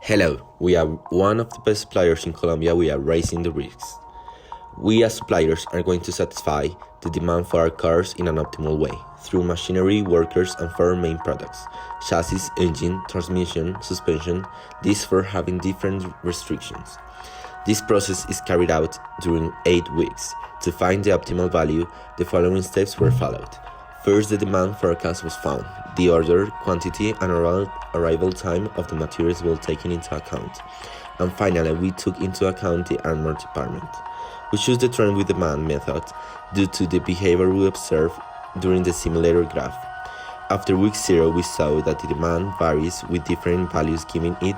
Hello, we are one of the best suppliers in Colombia. We are raising the risks. We as suppliers are going to satisfy the demand for our cars in an optimal way through machinery, workers, and 4 main products: chassis, engine, transmission, suspension, these 4 having different restrictions. This process is carried out during 8 weeks. To find the optimal value, the following steps were followed. First, the demand forecast was found. The order, quantity, and arrival time of the materials were taken into account. And finally, we took into account the armor department. We chose the trend with demand method due to the behavior we observed during the simulator graph. After week 0, we saw that the demand varies with different values, giving it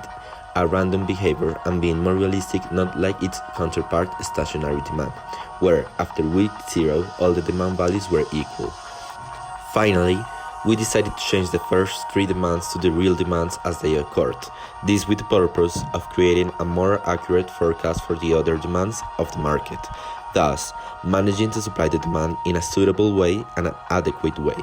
a random behavior and being more realistic, not like its counterpart, stationary demand, where after week 0, all the demand values were equal. Finally, we decided to change the first 3 demands to the real demands as they occurred, this with the purpose of creating a more accurate forecast for the other demands of the market, thus managing to supply the demand in a suitable way and an adequate way.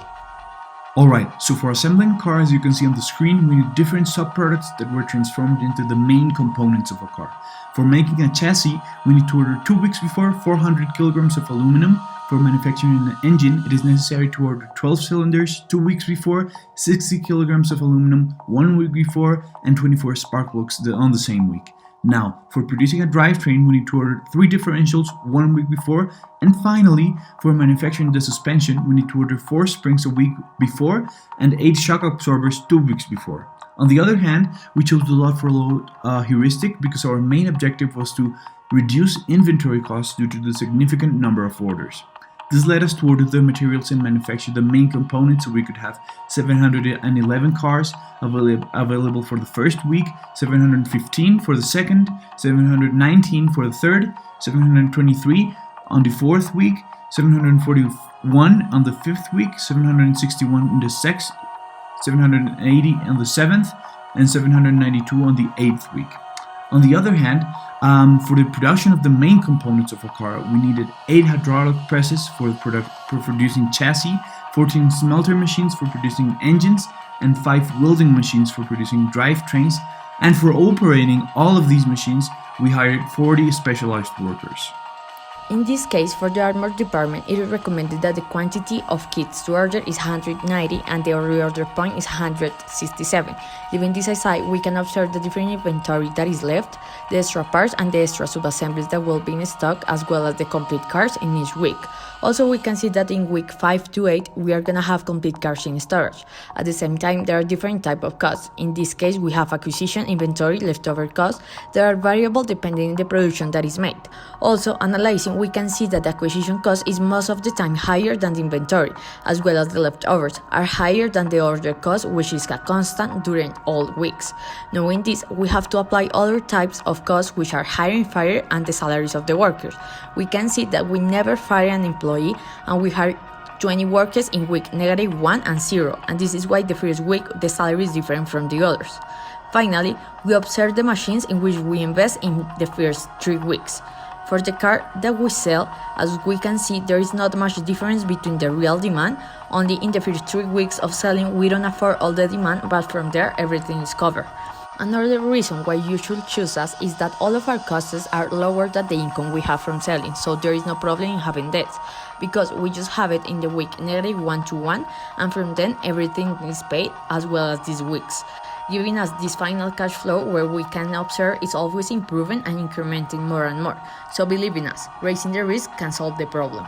Alright, so for assembling car, as you can see on the screen, we need different sub-products that were transformed into the main components of a car. For making a chassis, we need to order 2 weeks before 400 kilograms of aluminum. For manufacturing an engine, it is necessary to order 12 cylinders 2 weeks before, 60 kilograms of aluminum 1 week before, and 24 spark plugs on the same week. Now, for producing a drivetrain, we need to order 3 differentials 1 week before, and finally, for manufacturing the suspension, we need to order 4 springs a week before and 8 shock absorbers 2 weeks before. On the other hand, we chose the lot for load heuristic because our main objective was to reduce inventory costs due to the significant number of orders. This led us to order the materials and manufacture the main components so we could have 711 cars available for the first week, 715 for the second, 719 for the third, 723 on the fourth week, 741 on the fifth week, 761 in the sixth, 780 on the seventh, and 792 on the 8th week. On the other hand, for the production of the main components of a car, we needed 8 hydraulic presses for producing chassis, 14 smelter machines for producing engines, and 5 welding machines for producing drivetrains. And for operating all of these machines, we hired 40 specialized workers. In this case, for the armor department, it is recommended that the quantity of kits to order is 190 and the reorder point is 167. Leaving this aside, we can observe the different inventory that is left, the extra parts and the extra sub-assemblies that will be in stock, as well as the complete cars in each week. Also, we can see that in week 5 to 8, we are gonna have complete cars in storage. At the same time, there are different types of costs. In this case, we have acquisition, inventory, leftover costs that are variable depending on the production that is made. Also, analyzing, we can see that the acquisition cost is most of the time higher than the inventory, as well as the leftovers are higher than the order cost, which is a constant during all weeks. Knowing this, we have to apply other types of costs which are hiring fire and the salaries of the workers. We can see that we never fire an employee and we hire 20 workers in week -1 and 0, and this is why the first week the salary is different from the others. Finally, we observe the machines in which we invest in the first 3 weeks. For the car that we sell, as we can see, there is not much difference between the real demand. Only in the first 3 weeks of selling we don't afford all the demand, but from there everything is covered. Another reason why you should choose us is that all of our costs are lower than the income we have from selling, so there is no problem in having debts, because we just have it in the week -1 to 1, and from then everything is paid, as well as these weeks, giving us this final cash flow where we can observe it's always improving and incrementing more and more. So believe in us, raising the risk can solve the problem.